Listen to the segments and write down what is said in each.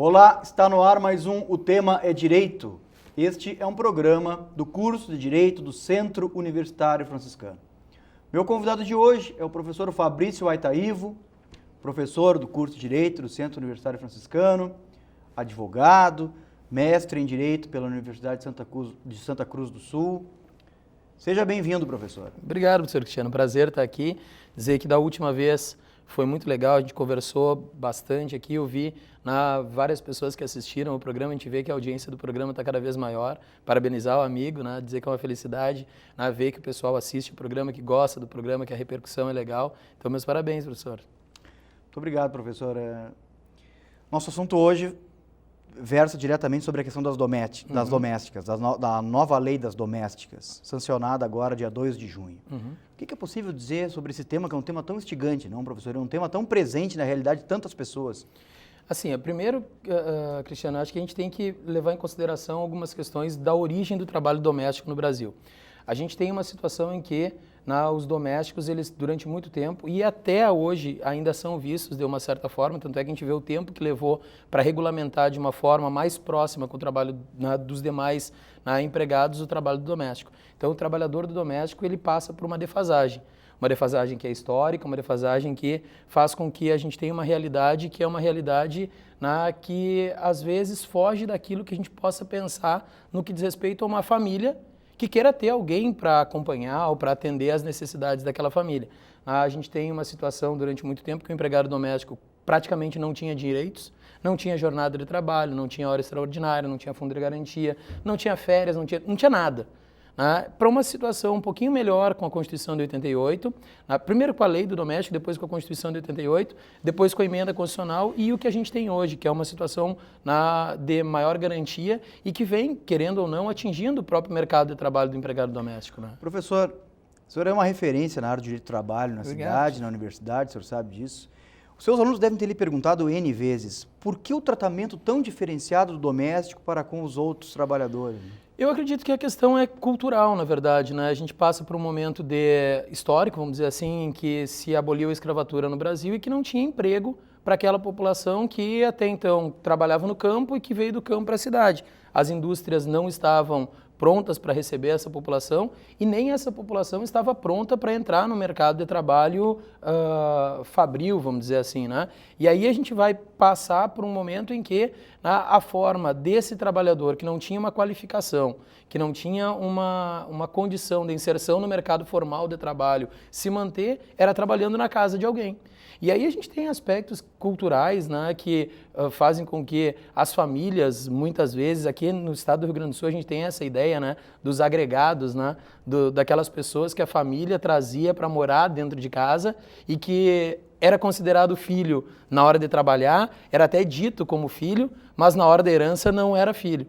Olá, está no ar mais um O Tema é Direito. Este é um programa do curso de Direito do Centro Universitário Franciscano. Meu convidado de hoje é o professor Fabrício Aitaivo, professor do curso de Direito do Centro Universitário Franciscano, advogado, mestre em Direito pela Universidade de Santa Cruz do Sul. Seja bem-vindo, professor. Obrigado, professor Cristiano. Prazer estar aqui. Dizer que da última vez foi muito legal, a gente conversou bastante aqui, eu vi várias pessoas que assistiram o programa, a gente vê que a audiência do programa está cada vez maior. Parabenizar o amigo, dizer que é uma felicidade ver que o pessoal assiste o programa, que gosta do programa, que a repercussão é legal. Então, meus parabéns, professor. Muito obrigado, professor. Nosso assunto hoje versa diretamente sobre a questão das domésticas, da nova lei das domésticas, sancionada agora dia 2 de junho. O que é possível dizer sobre esse tema, que é um tema tão instigante, não, professor? É um tema tão presente na realidade de tantas pessoas. Assim, primeiro, Cristiano, acho que a gente tem que levar em consideração algumas questões da origem do trabalho doméstico no Brasil. A gente tem uma situação em que os domésticos, eles durante muito tempo, e até hoje ainda são vistos de uma certa forma, tanto é que a gente vê o tempo que levou para regulamentar de uma forma mais próxima com o trabalho dos demais empregados o trabalho do doméstico. Então, o trabalhador do doméstico, ele passa por uma defasagem que é histórica, uma defasagem que faz com que a gente tenha uma realidade que é uma realidade que às vezes foge daquilo que a gente possa pensar no que diz respeito a uma família que queira ter alguém para acompanhar ou para atender às necessidades daquela família. A gente tem uma situação durante muito tempo que o empregado doméstico praticamente não tinha direitos, não tinha jornada de trabalho, não tinha hora extraordinária, não tinha fundo de garantia, não tinha férias, não tinha nada. Para uma situação um pouquinho melhor com a Constituição de 88, primeiro com a lei do doméstico, depois com a Constituição de 88, depois com a emenda constitucional e o que a gente tem hoje, que é uma situação de maior garantia e que vem, querendo ou não, atingindo o próprio mercado de trabalho do empregado doméstico. Professor, o senhor é uma referência na área do direito do trabalho, na Obrigado. Cidade, na universidade, o senhor sabe disso. Os seus alunos devem ter lhe perguntado N vezes, por que o tratamento tão diferenciado do doméstico para com os outros trabalhadores? Eu acredito que a questão é cultural, na verdade, A gente passa por um momento histórico, vamos dizer assim, em que se aboliu a escravatura no Brasil e que não tinha emprego para aquela população que até então trabalhava no campo e que veio do campo para a cidade. As indústrias não estavam prontas para receber essa população e nem essa população estava pronta para entrar no mercado de trabalho fabril, vamos dizer assim, E aí a gente vai passar por um momento em que a forma desse trabalhador que não tinha uma qualificação, que não tinha uma condição de inserção no mercado formal de trabalho, se manter, era trabalhando na casa de alguém. E aí a gente tem aspectos culturais que fazem com que as famílias, muitas vezes, aqui no estado do Rio Grande do Sul, a gente tem essa ideia dos agregados, daquelas pessoas que a família trazia para morar dentro de casa e que era considerado filho na hora de trabalhar, era até dito como filho, mas na hora da herança não era filho.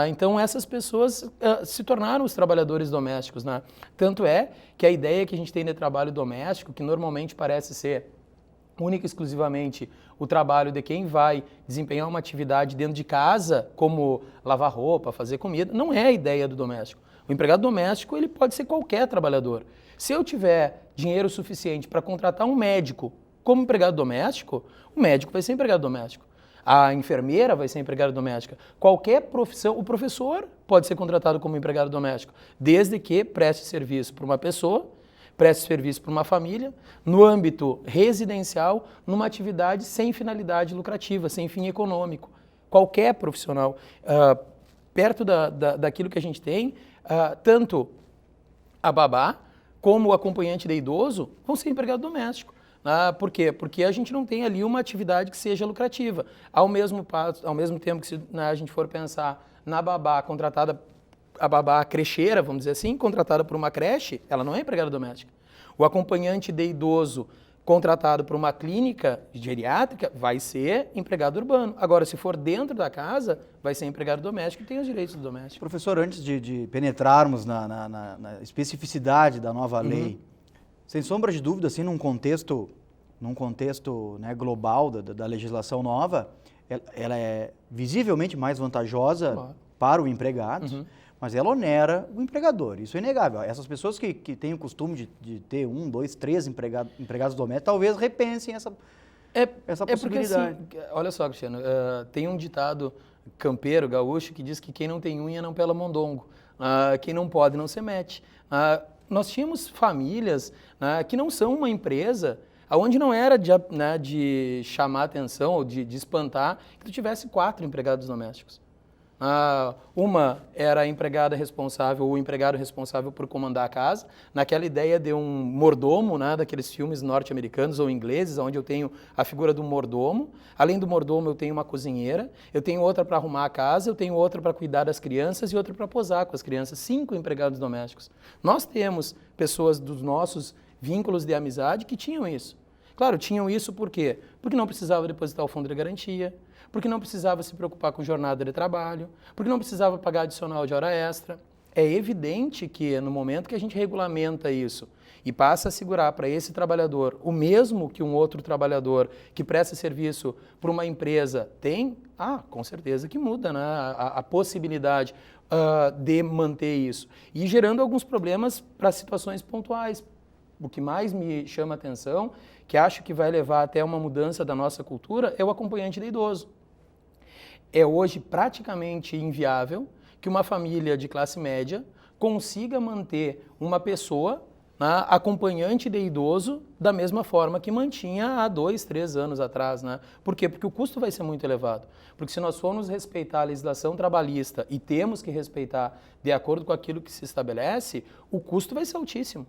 Então essas pessoas se tornaram os trabalhadores domésticos. Tanto é que a ideia que a gente tem de trabalho doméstico, que normalmente parece ser única e exclusivamente o trabalho de quem vai desempenhar uma atividade dentro de casa, como lavar roupa, fazer comida, não é a ideia do doméstico. O empregado doméstico, ele pode ser qualquer trabalhador. Se eu tiver dinheiro suficiente para contratar um médico como empregado doméstico, o médico vai ser empregado doméstico. A enfermeira vai ser empregada doméstica. Qualquer profissão, o professor pode ser contratado como empregado doméstico, desde que preste serviço para uma pessoa, preste serviço para uma família, no âmbito residencial, numa atividade sem finalidade lucrativa, sem fim econômico. Qualquer profissional, perto daquilo que a gente tem, tanto a babá como o acompanhante de idoso vão ser empregado doméstico. Por quê? Porque a gente não tem ali uma atividade que seja lucrativa. Ao mesmo tempo que se a gente for pensar na babá contratada, a babá crecheira, vamos dizer assim, contratada por uma creche, ela não é empregada doméstica. O acompanhante de idoso contratado por uma clínica geriátrica vai ser empregado urbano. Agora, se for dentro da casa, vai ser empregado doméstico e tem os direitos do doméstico. Professor, antes de penetrarmos na especificidade da nova lei, sem sombra de dúvida, assim, num contexto global da legislação nova, ela é visivelmente mais vantajosa para o empregado, mas ela onera o empregador, isso é inegável. Essas pessoas que têm o costume de ter 1, 2, 3 empregados domésticos, talvez repensem essa porque possibilidade. assim, olha só, Cristiano, tem um ditado campeiro, gaúcho, que diz que quem não tem unha não pela mondongo, quem não pode não se mete. Nós tínhamos famílias que não são uma empresa, onde não era de chamar atenção ou de espantar que tu tivesse 4 empregados domésticos. Uma era a empregada responsável, ou o empregado responsável por comandar a casa, naquela ideia de um mordomo, daqueles filmes norte-americanos ou ingleses, onde eu tenho a figura do mordomo. Além do mordomo, eu tenho uma cozinheira, eu tenho outra para arrumar a casa, eu tenho outra para cuidar das crianças e outra para posar com as crianças. 5 empregados domésticos. Nós temos pessoas dos nossos vínculos de amizade que tinham isso. Claro, tinham isso por quê? Porque não precisava depositar o fundo de garantia, porque não precisava se preocupar com jornada de trabalho, porque não precisava pagar adicional de hora extra. É evidente que no momento que a gente regulamenta isso e passa a assegurar para esse trabalhador o mesmo que um outro trabalhador que presta serviço para uma empresa tem, com certeza que muda a possibilidade de manter isso. E gerando alguns problemas para situações pontuais. O que mais me chama a atenção, que acho que vai levar até uma mudança da nossa cultura, é o acompanhante de idoso. É hoje praticamente inviável que uma família de classe média consiga manter uma pessoa acompanhante de idoso da mesma forma que mantinha há 2, 3 anos atrás. Por quê? Porque o custo vai ser muito elevado. Porque se nós formos respeitar a legislação trabalhista e temos que respeitar de acordo com aquilo que se estabelece, o custo vai ser altíssimo.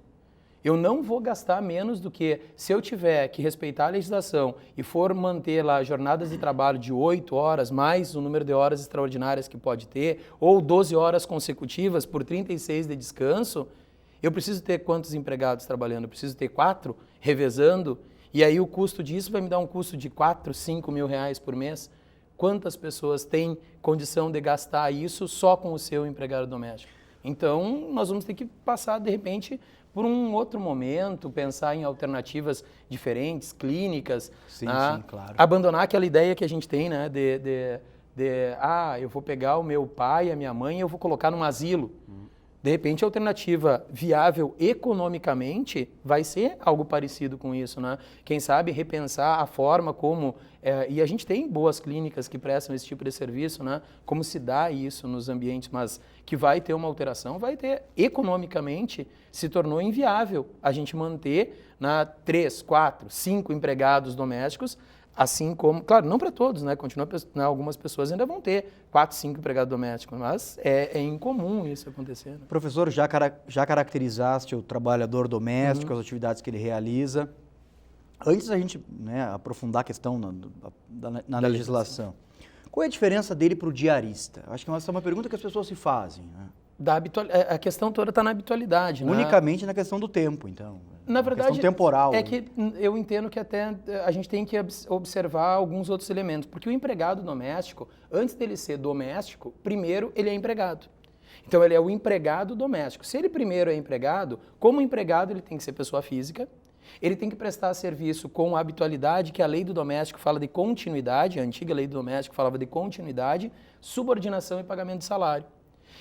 Eu não vou gastar menos do que se eu tiver que respeitar a legislação e for manter lá jornadas de trabalho de 8 horas, mais o número de horas extraordinárias que pode ter, ou 12 horas consecutivas por 36 de descanso, eu preciso ter quantos empregados trabalhando? Eu preciso ter 4 revezando, e aí o custo disso vai me dar um custo de 4, 5 mil reais por mês. Quantas pessoas têm condição de gastar isso só com o seu empregado doméstico? Então, nós vamos ter que passar, de repente, por um outro momento, pensar em alternativas diferentes, clínicas. Sim, claro. Abandonar aquela ideia que a gente tem, eu vou pegar o meu pai, a minha mãe e eu vou colocar num asilo. De repente, a alternativa viável economicamente vai ser algo parecido com isso, Quem sabe repensar a forma como... e a gente tem boas clínicas que prestam esse tipo de serviço, Como se dá isso nos ambientes, mas que vai ter uma alteração, vai ter. Economicamente, se tornou inviável a gente manter 3, 4, 5 empregados domésticos, assim como, claro, não para todos, Continua, algumas pessoas ainda vão ter 4, 5 empregados domésticos, mas é incomum isso acontecer. Professor, já caracterizaste o trabalhador doméstico, as atividades que ele realiza. Antes da gente aprofundar a questão na legislação, qual é a diferença dele para o diarista? Acho que essa é uma pergunta que as pessoas se fazem. A questão toda está na habitualidade. Unicamente na questão do tempo, então. Na verdade, questão temporal. Que eu entendo que até a gente tem que observar alguns outros elementos, porque o empregado doméstico, antes dele ser doméstico, primeiro ele é empregado. Então ele é o empregado doméstico. Se ele primeiro é empregado, como empregado ele tem que ser pessoa física, ele tem que prestar serviço com a habitualidade que a lei do doméstico fala de continuidade, a antiga lei do doméstico falava de continuidade, subordinação e pagamento de salário.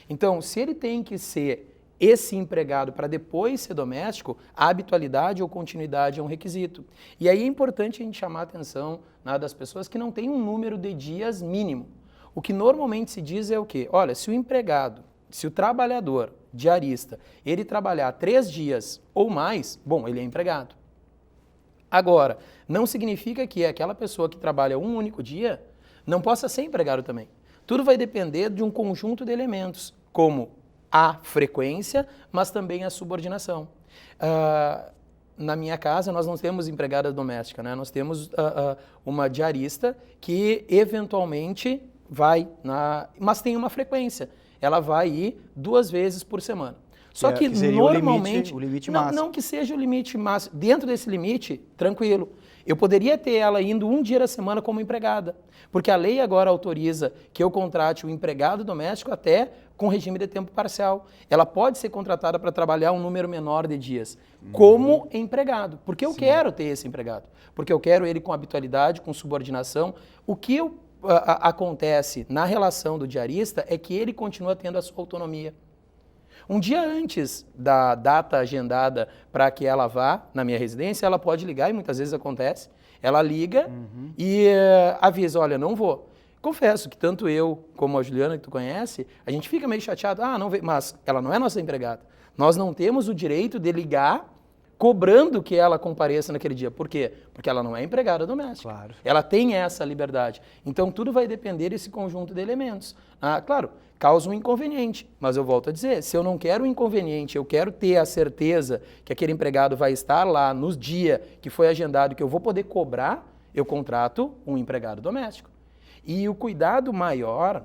Então, se ele tem que ser esse empregado para depois ser doméstico, a habitualidade ou continuidade é um requisito. E aí é importante a gente chamar a atenção das pessoas que não tem um número de dias mínimo. O que normalmente se diz é o quê? Olha, se o empregado, se o trabalhador, diarista, ele trabalhar 3 dias ou mais, bom, ele é empregado. Agora, não significa que aquela pessoa que trabalha um único dia não possa ser empregado também. Tudo vai depender de um conjunto de elementos, como a frequência, mas também a subordinação. Na minha casa, nós não temos empregada doméstica, Nós temos uma diarista que, eventualmente, vai, mas tem uma frequência. Ela vai ir 2 vezes por semana. Só que normalmente, o limite máximo. Não que seja o limite máximo. Dentro desse limite, tranquilo. Eu poderia ter ela indo 1 dia da semana como empregada, porque a lei agora autoriza que eu contrate o empregado doméstico até com regime de tempo parcial. Ela pode ser contratada para trabalhar um número menor de dias, como empregado, porque eu quero ter esse empregado, porque eu quero ele com habitualidade, com subordinação. O que acontece na relação do diarista é que ele continua tendo a sua autonomia. Um dia antes da data agendada para que ela vá na minha residência, ela pode ligar, e muitas vezes acontece, Ela liga e avisa, olha, não vou. Confesso que tanto eu como a Juliana, que tu conhece, a gente fica meio chateado, não veio, mas ela não é nossa empregada. Nós não temos o direito de ligar cobrando que ela compareça naquele dia. Por quê? Porque ela não é empregada doméstica. Claro. Ela tem essa liberdade. Então, tudo vai depender desse conjunto de elementos. Claro, causa um inconveniente, mas eu volto a dizer, se eu não quero um inconveniente, eu quero ter a certeza que aquele empregado vai estar lá nos dias que foi agendado, que eu vou poder cobrar, eu contrato um empregado doméstico. E o cuidado maior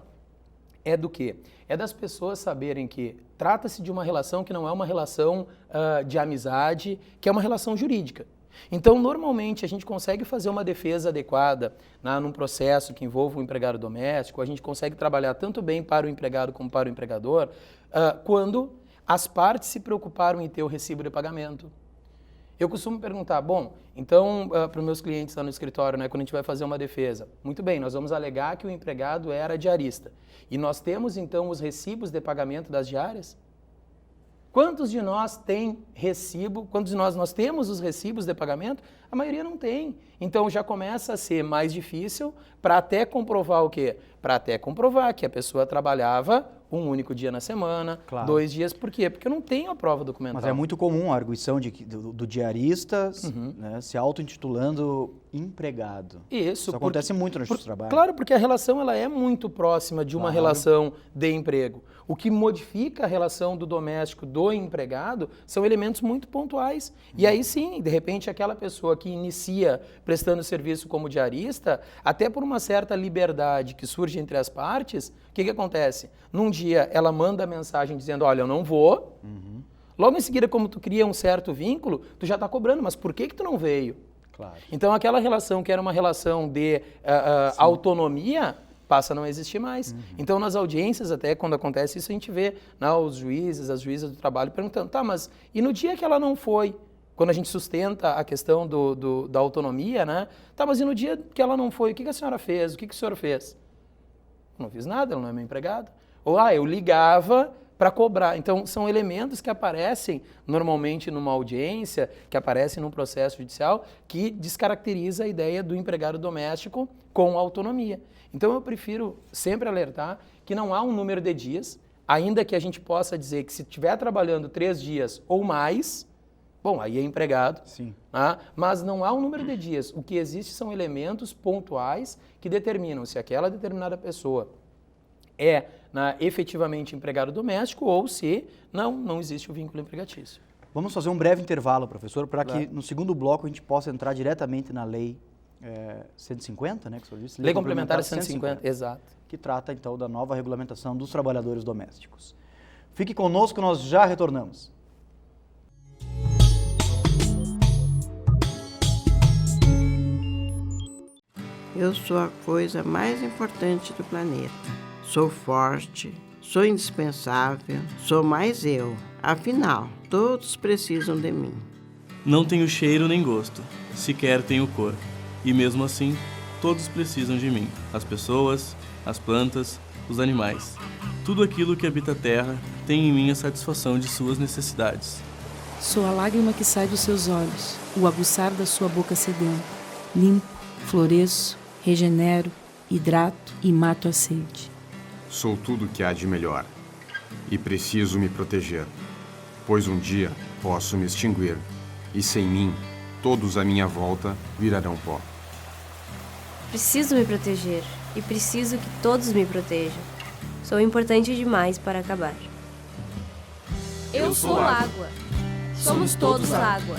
é do quê? É das pessoas saberem que trata-se de uma relação que não é uma relação de amizade, que é uma relação jurídica. Então, normalmente, a gente consegue fazer uma defesa adequada num processo que envolva o empregado doméstico, a gente consegue trabalhar tanto bem para o empregado como para o empregador, quando as partes se preocuparam em ter o recibo de pagamento. Eu costumo perguntar, bom, então, para os meus clientes lá no escritório, quando a gente vai fazer uma defesa, muito bem, nós vamos alegar que o empregado era diarista. E nós temos, então, os recibos de pagamento das diárias? Quantos de nós tem recibo? Quantos de nós temos os recibos de pagamento? A maioria não tem. Então, já começa a ser mais difícil para até comprovar o quê? Para até comprovar que a pessoa trabalhava um único dia na semana, 2 dias. Por quê? Porque eu não tenho a prova documental. Mas é muito comum a arguição do diarista se auto-intitulando empregado. Isso acontece muito no nosso trabalho. Claro, porque a relação ela é muito próxima de uma relação de emprego. O que modifica a relação do doméstico do empregado são elementos muito pontuais. E aí sim, de repente, aquela pessoa que inicia prestando serviço como diarista, até por uma certa liberdade que surge entre as partes, o que acontece? Num dia ela manda a mensagem dizendo, olha, eu não vou. Logo em seguida, como tu cria um certo vínculo, tu já está cobrando, mas por que tu não veio? Claro. Então aquela relação que era uma relação de autonomia passa a não existir mais. Então nas audiências, até quando acontece isso, a gente vê os juízes, as juízas do trabalho perguntando, tá, mas e no dia que ela não foi? Quando a gente sustenta a questão da autonomia, tá, mas e no dia que ela não foi, o que a senhora fez? O que o senhor fez? Não fiz nada, ela não é minha empregada. Ou, eu ligava para cobrar. Então, são elementos que aparecem normalmente numa audiência, que aparecem num processo judicial, que descaracteriza a ideia do empregado doméstico com autonomia. Então, eu prefiro sempre alertar que não há um número de dias, ainda que a gente possa dizer que se estiver trabalhando 3 dias ou mais, bom, aí é empregado, mas não há um número de dias. O que existe são elementos pontuais que determinam se aquela determinada pessoa é efetivamente empregado doméstico ou se não existe o vínculo empregatício. Vamos fazer um breve intervalo, professor, para que no segundo bloco a gente possa entrar diretamente na lei 150, que o senhor disse? Lei Complementar 150, exato. Que trata, então, da nova regulamentação dos trabalhadores domésticos. Fique conosco, nós já retornamos. Eu sou a coisa mais importante do planeta. Sou forte, sou indispensável, sou mais eu. Afinal, todos precisam de mim. Não tenho cheiro nem gosto, sequer tenho cor. E mesmo assim, todos precisam de mim. As pessoas, as plantas, os animais. Tudo aquilo que habita a terra tem em mim a satisfação de suas necessidades. Sou a lágrima que sai dos seus olhos, o aguçar da sua boca sedenta. Limpo, floresço, regenero, hidrato e mato a sede. Sou tudo o que há de melhor e preciso me proteger, pois um dia posso me extinguir e sem mim todos à minha volta virarão pó. Preciso me proteger e preciso que todos me protejam. Sou importante demais para acabar. Eu sou água. Somos todos água.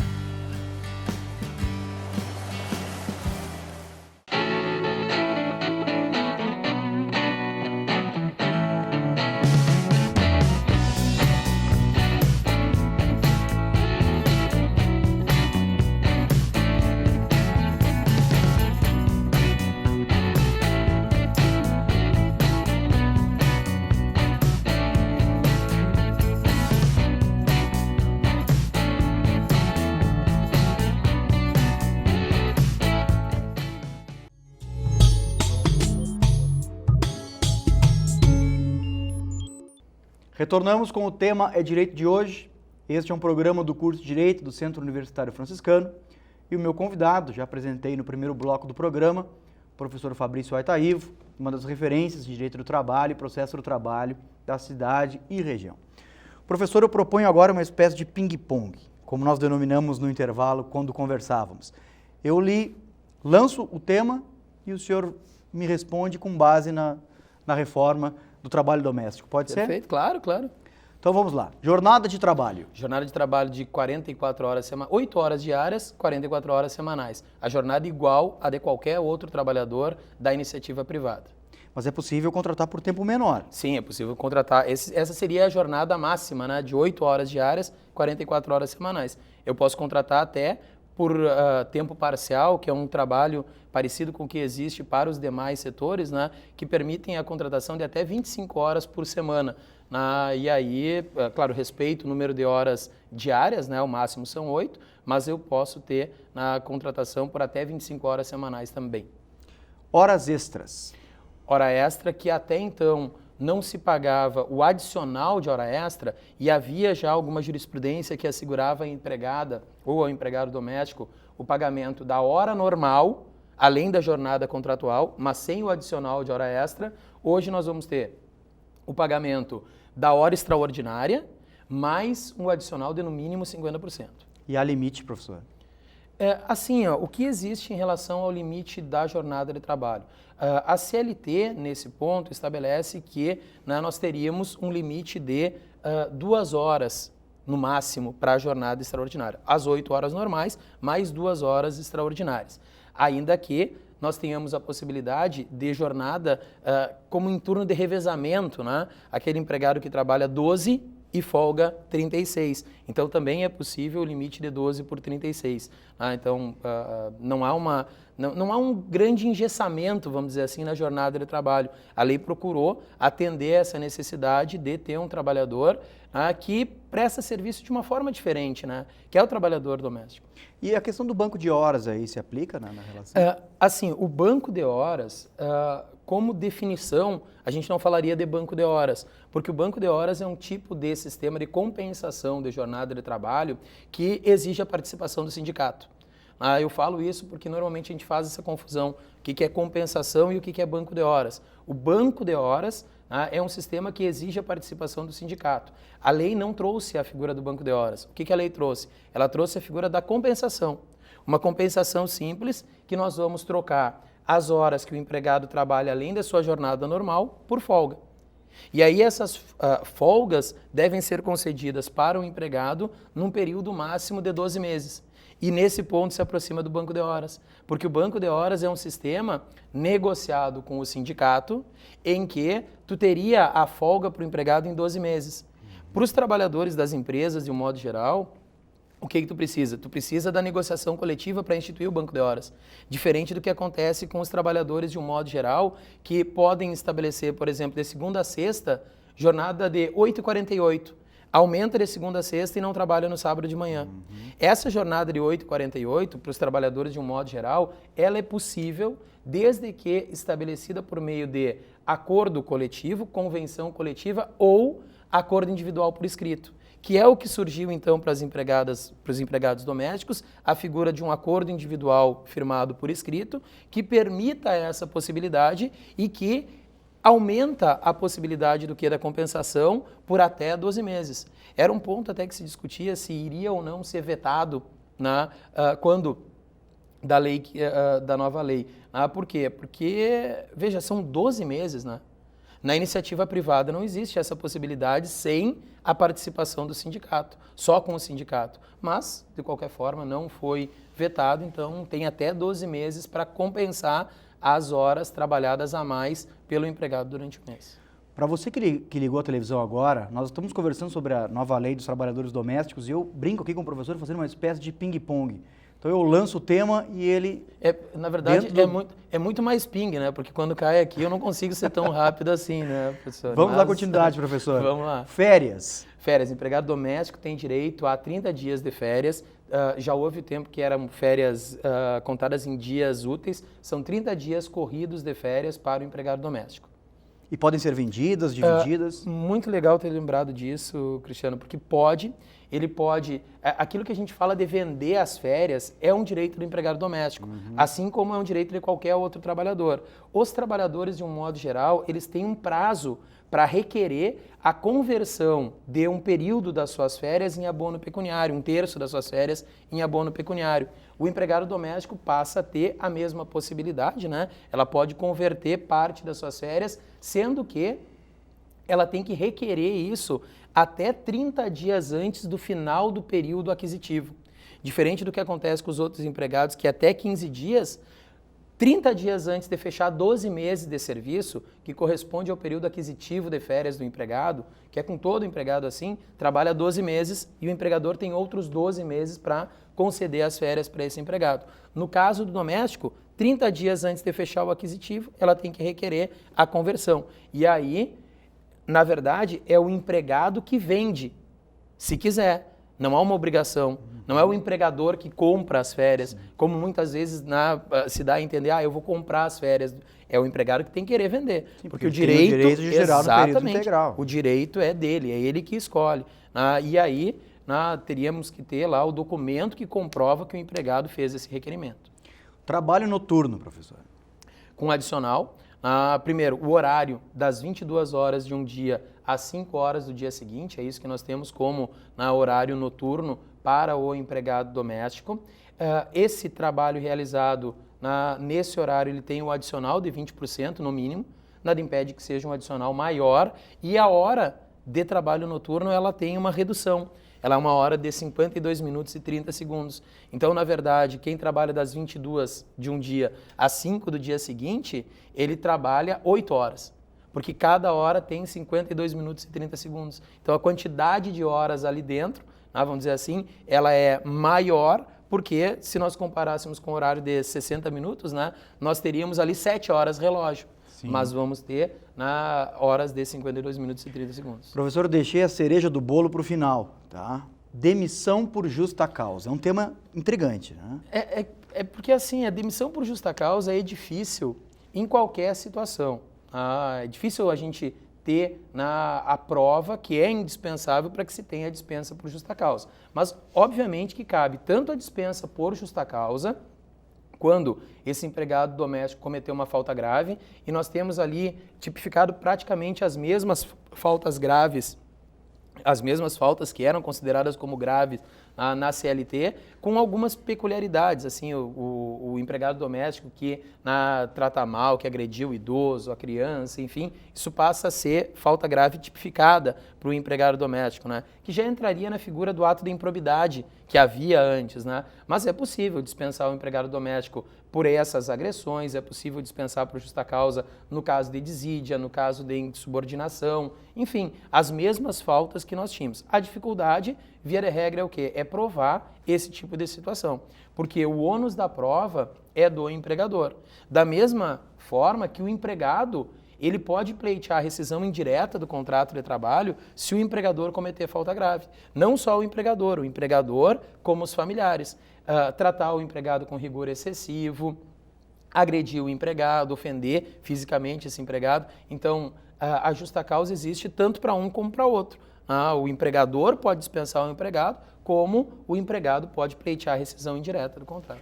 Retornamos com o tema É Direito de hoje. Este é um programa do curso de Direito do Centro Universitário Franciscano. E o meu convidado, já apresentei no primeiro bloco do programa, o professor Fabrício Aitaivo, uma das referências de direito do trabalho e processo do trabalho da cidade e região. Professor, eu proponho agora uma espécie de ping-pong, como nós denominamos no intervalo quando conversávamos. Eu lanço o tema e o senhor me responde com base na reforma do trabalho doméstico. Pode ser? Perfeito, claro, claro. Então vamos lá. Jornada de trabalho. Jornada de trabalho de 44 horas, 8 horas diárias, 44 horas semanais. A jornada igual a de qualquer outro trabalhador da iniciativa privada. Mas é possível contratar por tempo menor. Sim, é possível contratar. Essa seria a jornada máxima, né? De 8 horas diárias, 44 horas semanais. Eu posso contratar até por tempo parcial, que é um trabalho parecido com o que existe para os demais setores, né? Que permitem a contratação de até 25 horas por semana. E aí, claro, respeito o número de horas diárias, né? O máximo são 8, mas eu posso ter na contratação por até 25 horas semanais também. Horas extras. Hora extra que até então não se pagava o adicional de hora extra e havia já alguma jurisprudência que assegurava à empregada ou ao empregado doméstico o pagamento da hora normal, além da jornada contratual, mas sem o adicional de hora extra. Hoje nós vamos ter o pagamento da hora extraordinária, mais um adicional de no mínimo 50%. E há limite, professor? O que existe em relação ao limite da jornada de trabalho? A CLT, nesse ponto, estabelece que nós teríamos um limite de 2 horas, no máximo, para a jornada extraordinária. As 8 horas normais, mais 2 horas extraordinárias. Ainda que nós tenhamos a possibilidade de jornada como em turno de revezamento, né? Aquele empregado que trabalha 12 e folga 36. Então, também é possível o limite de 12 por 36. Então, não há um grande engessamento, vamos dizer assim, na jornada de trabalho. A lei procurou atender essa necessidade de ter um trabalhador que presta serviço de uma forma diferente, né? Que é o trabalhador doméstico. E a questão do banco de horas aí se aplica na relação? O banco de horas, como definição, a gente não falaria de banco de horas, porque o banco de horas é um tipo de sistema de compensação de jornada de trabalho que exige a participação do sindicato. Eu falo isso porque normalmente a gente faz essa confusão, o que é compensação e o que é banco de horas. O banco de horas é um sistema que exige a participação do sindicato. A lei não trouxe a figura do banco de horas. O que a lei trouxe? Ela trouxe a figura da compensação. Uma compensação simples que nós vamos trocar as horas que o empregado trabalha além da sua jornada normal por folga. E aí essas folgas devem ser concedidas para o empregado num período máximo de 12 meses. E nesse ponto se aproxima do banco de horas, porque o banco de horas é um sistema negociado com o sindicato em que tu teria a folga para o empregado em 12 meses. Para os trabalhadores das empresas, de um modo geral, o que tu precisa? Tu precisa da negociação coletiva para instituir o banco de horas. Diferente do que acontece com os trabalhadores, de um modo geral, que podem estabelecer, por exemplo, de segunda a sexta, jornada de 8h48. Aumenta de segunda a sexta e não trabalha no sábado de manhã. Essa jornada de 8h48, para os trabalhadores de um modo geral, ela é possível desde que estabelecida por meio de acordo coletivo, convenção coletiva ou acordo individual por escrito, que é o que surgiu então para os empregados domésticos, a figura de um acordo individual firmado por escrito, que permita essa possibilidade e que aumenta a possibilidade da compensação por até 12 meses. Era um ponto até que se discutia se iria ou não ser vetado quando da nova lei. Por quê? Porque, veja, são 12 meses, né? Na iniciativa privada não existe essa possibilidade sem a participação do sindicato, só com o sindicato. Mas, de qualquer forma, não foi vetado, então tem até 12 meses para compensar as horas trabalhadas a mais pelo empregado durante o mês. Para você que ligou a televisão agora, nós estamos conversando sobre a nova lei dos trabalhadores domésticos e eu brinco aqui com o professor fazendo uma espécie de ping-pong. Então eu lanço o tema e ele... Na verdade, é muito mais ping, né? Porque quando cai aqui eu não consigo ser tão rápido assim, né, professor? Vamos dar continuidade, professor. Vamos lá. Férias. Férias. Empregado doméstico tem direito a 30 dias de férias. Já houve o tempo que eram férias contadas em dias úteis. São 30 dias corridos de férias para o empregado doméstico. E podem ser vendidas, divididas? Muito legal ter lembrado disso, Cristiano, porque ele pode, aquilo que a gente fala de vender as férias é um direito do empregado doméstico, assim como é um direito de qualquer outro trabalhador. Os trabalhadores, de um modo geral, eles têm um prazo para requerer a conversão de um período das suas férias em abono pecuniário, 1/3 das suas férias em abono pecuniário. O empregado doméstico passa a ter a mesma possibilidade, né? Ela pode converter parte das suas férias, sendo que ela tem que requerer isso até 30 dias antes do final do período aquisitivo. Diferente do que acontece com os outros empregados, que até 15 dias, 30 dias antes de fechar 12 meses de serviço, que corresponde ao período aquisitivo de férias do empregado, que é com todo empregado assim, trabalha 12 meses e o empregador tem outros 12 meses para conceder as férias para esse empregado. No caso do doméstico, 30 dias antes de fechar o aquisitivo, ela tem que requerer a conversão. E aí, na verdade, é o empregado que vende, se quiser. Não há uma obrigação, não é o empregador que compra as férias, como muitas vezes se dá a entender, eu vou comprar as férias. É o empregado que tem que querer vender. Sim, porque o direito de gerar no período integral. O direito é dele, é ele que escolhe. E aí teríamos que ter lá o documento que comprova que o empregado fez esse requerimento. Trabalho noturno, professor. Com adicional, primeiro, o horário das 22 horas de um dia às 5 horas do dia seguinte, é isso que nós temos como horário noturno para o empregado doméstico. Esse trabalho realizado nesse horário, ele tem um adicional de 20% no mínimo, nada impede que seja um adicional maior, e a hora de trabalho noturno, ela tem uma redução. Ela é uma hora de 52 minutos e 30 segundos. Então, na verdade, quem trabalha das 22 de um dia às 5 do dia seguinte, ele trabalha 8 horas. Porque cada hora tem 52 minutos e 30 segundos. Então, a quantidade de horas ali dentro, vamos dizer assim, ela é maior, porque se nós comparássemos com o horário de 60 minutos, nós teríamos ali 7 horas relógio. Sim. Mas vamos ter horas de 52 minutos e 30 segundos. Professor, eu deixei a cereja do bolo para o final, tá? Demissão por justa causa. É um tema intrigante, né? É porque assim, a demissão por justa causa é difícil em qualquer situação. É difícil a gente ter a prova que é indispensável para que se tenha a dispensa por justa causa. Mas, obviamente, que cabe tanto a dispensa por justa causa, quando esse empregado doméstico cometeu uma falta grave, e nós temos ali tipificado praticamente as mesmas faltas graves, as mesmas faltas que eram consideradas como graves na CLT, com algumas peculiaridades, assim, o empregado doméstico que trata mal, que agrediu o idoso, a criança, enfim, isso passa a ser falta grave tipificada para o empregado doméstico, que já entraria na figura do ato de improbidade que havia antes, Mas é possível dispensar o empregado doméstico por essas agressões, é possível dispensar por justa causa no caso de desídia, no caso de insubordinação, enfim, as mesmas faltas que nós tínhamos. A dificuldade, via de regra, é o quê? É provar esse tipo de situação, porque o ônus da prova é do empregador. Da mesma forma que o empregado, ele pode pleitear a rescisão indireta do contrato de trabalho se o empregador cometer falta grave. Não só o empregador como os familiares. Tratar o empregado com rigor excessivo, agredir o empregado, ofender fisicamente esse empregado. Então, a justa causa existe tanto para um como para outro. O empregador pode dispensar o empregado, como o empregado pode pleitear a rescisão indireta do contrato.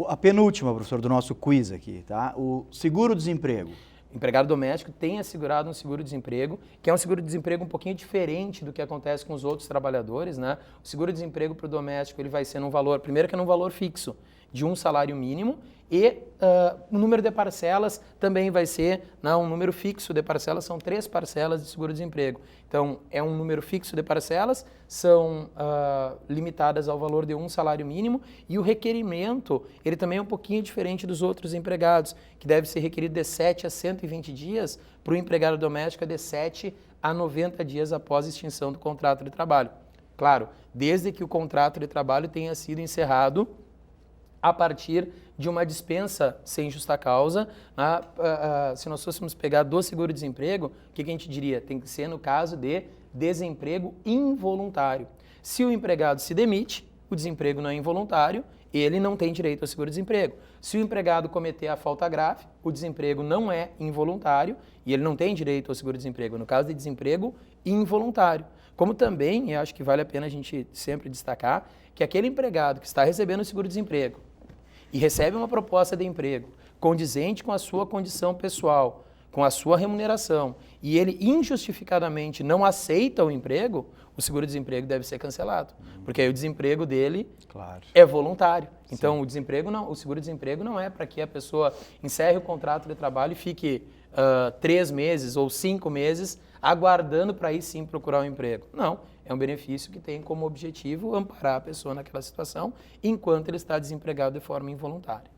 A penúltima, professor, do nosso quiz aqui, tá? O seguro-desemprego. O empregado doméstico tem assegurado um seguro-desemprego, que é um seguro-desemprego um pouquinho diferente do que acontece com os outros trabalhadores, O seguro-desemprego para o doméstico ele vai ser num valor, primeiro que é num valor fixo, de um salário mínimo, e o número de parcelas também vai ser um número fixo de parcelas, são 3 parcelas de seguro-desemprego. Então, é um número fixo de parcelas, são limitadas ao valor de um salário mínimo, e o requerimento, ele também é um pouquinho diferente dos outros empregados, que deve ser requerido de 7 a 120 dias, para o empregado doméstico é de 7 a 90 dias após a extinção do contrato de trabalho. Claro, desde que o contrato de trabalho tenha sido encerrado a partir de uma dispensa sem justa causa. Se nós fôssemos pegar do seguro-desemprego, o que a gente diria? Tem que ser no caso de desemprego involuntário. Se o empregado se demite, o desemprego não é involuntário ele não tem direito ao seguro-desemprego. Se o empregado cometer a falta grave, o desemprego não é involuntário e ele não tem direito ao seguro-desemprego, no caso de desemprego involuntário. Como também, e acho que vale a pena a gente sempre destacar, que aquele empregado que está recebendo o seguro-desemprego e recebe uma proposta de emprego condizente com a sua condição pessoal, com a sua remuneração, e ele injustificadamente não aceita o emprego, o seguro-desemprego deve ser cancelado, porque aí o desemprego dele é voluntário. Então, o seguro-desemprego não é para que a pessoa encerre o contrato de trabalho e fique 3 meses ou 5 meses aguardando para aí sim procurar um emprego. Não, é um benefício que tem como objetivo amparar a pessoa naquela situação enquanto ele está desempregado de forma involuntária.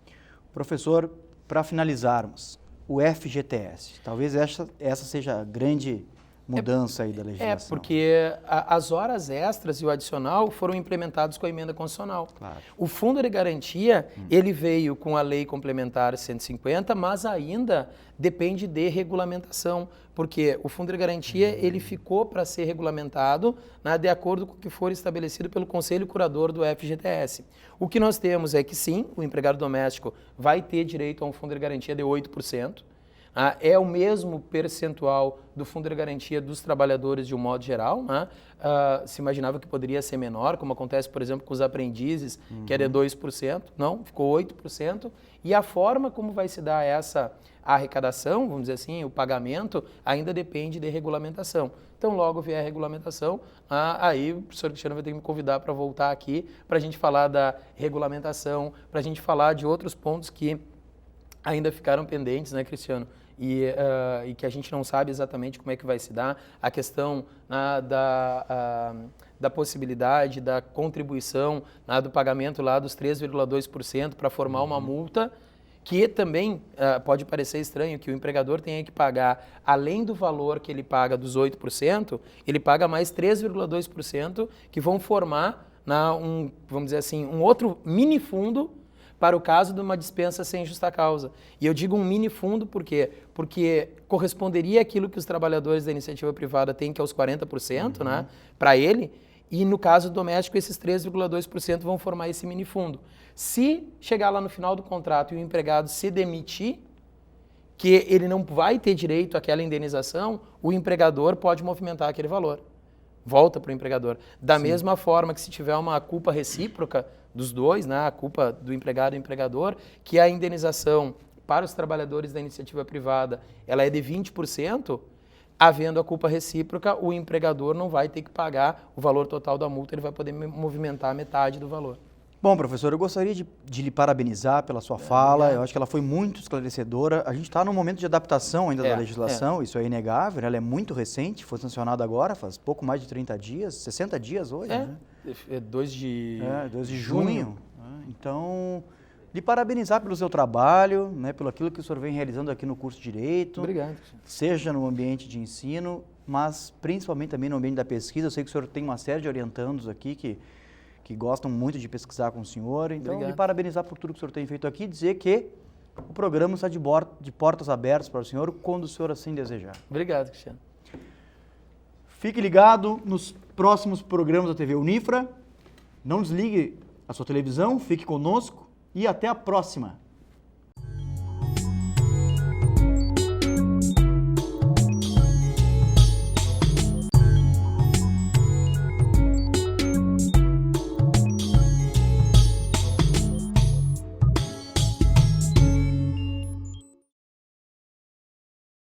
Professor, para finalizarmos, o FGTS, talvez essa seja a grande mudança aí da legislação. Porque as horas extras e o adicional foram implementados com a emenda constitucional. Claro. O Fundo de Garantia, ele veio com a Lei Complementar 150, mas ainda depende de regulamentação, porque o Fundo de Garantia, ele ficou para ser regulamentado, né, de acordo com o que for estabelecido pelo Conselho Curador do FGTS. O que nós temos é que sim, o empregado doméstico vai ter direito a um Fundo de Garantia de 8%, é o mesmo percentual do Fundo de Garantia dos trabalhadores de um modo geral, né? Se imaginava que poderia ser menor, como acontece, por exemplo, com os aprendizes, que é de 2%, não, ficou 8%, e a forma como vai se dar essa arrecadação, vamos dizer assim, o pagamento, ainda depende de regulamentação. Então, logo vier a regulamentação, aí o professor Cristiano vai ter que me convidar para voltar aqui, para a gente falar da regulamentação, para a gente falar de outros pontos que ainda ficaram pendentes, né, Cristiano? E que a gente não sabe exatamente como é que vai se dar, a questão da possibilidade da contribuição, do pagamento lá dos 3,2% para formar uma multa, que também pode parecer estranho que o empregador tenha que pagar, além do valor que ele paga dos 8%, ele paga mais 3,2% que vão formar, vamos dizer assim, um outro mini fundo para o caso de uma dispensa sem justa causa. E eu digo um mini fundo por quê? Porque corresponderia àquilo que os trabalhadores da iniciativa privada têm, que é os 40%, né, para ele, e no caso doméstico esses 3,2% vão formar esse mini fundo. Se chegar lá no final do contrato e o empregado se demitir, que ele não vai ter direito àquela indenização, o empregador pode movimentar aquele valor. Volta para o empregador. Da mesma forma que se tiver uma culpa recíproca dos dois, né, a culpa do empregado e do empregador, que a indenização para os trabalhadores da iniciativa privada ela é de 20%, havendo a culpa recíproca, o empregador não vai ter que pagar o valor total da multa, ele vai poder movimentar metade do valor. Bom, professor, eu gostaria de lhe parabenizar pela sua fala, eu acho que ela foi muito esclarecedora. A gente está num momento de adaptação ainda da legislação, isso é inegável, ela é muito recente, foi sancionada agora, faz pouco mais de 30 dias, 60 dias hoje, né? É 2 de junho. Então, lhe parabenizar pelo seu trabalho, né, pelo aquilo que o senhor vem realizando aqui no curso de Direito. Obrigado. Seja no ambiente de ensino, mas principalmente também no ambiente da pesquisa. Eu sei que o senhor tem uma série de orientandos aqui que gostam muito de pesquisar com o senhor. Então, lhe parabenizar por tudo que o senhor tem feito aqui e dizer que o programa está de portas abertas para o senhor quando o senhor assim desejar. Obrigado, Cristiano. Fique ligado nos próximos programas da TV Unifra. Não desligue a sua televisão, fique conosco e até a próxima.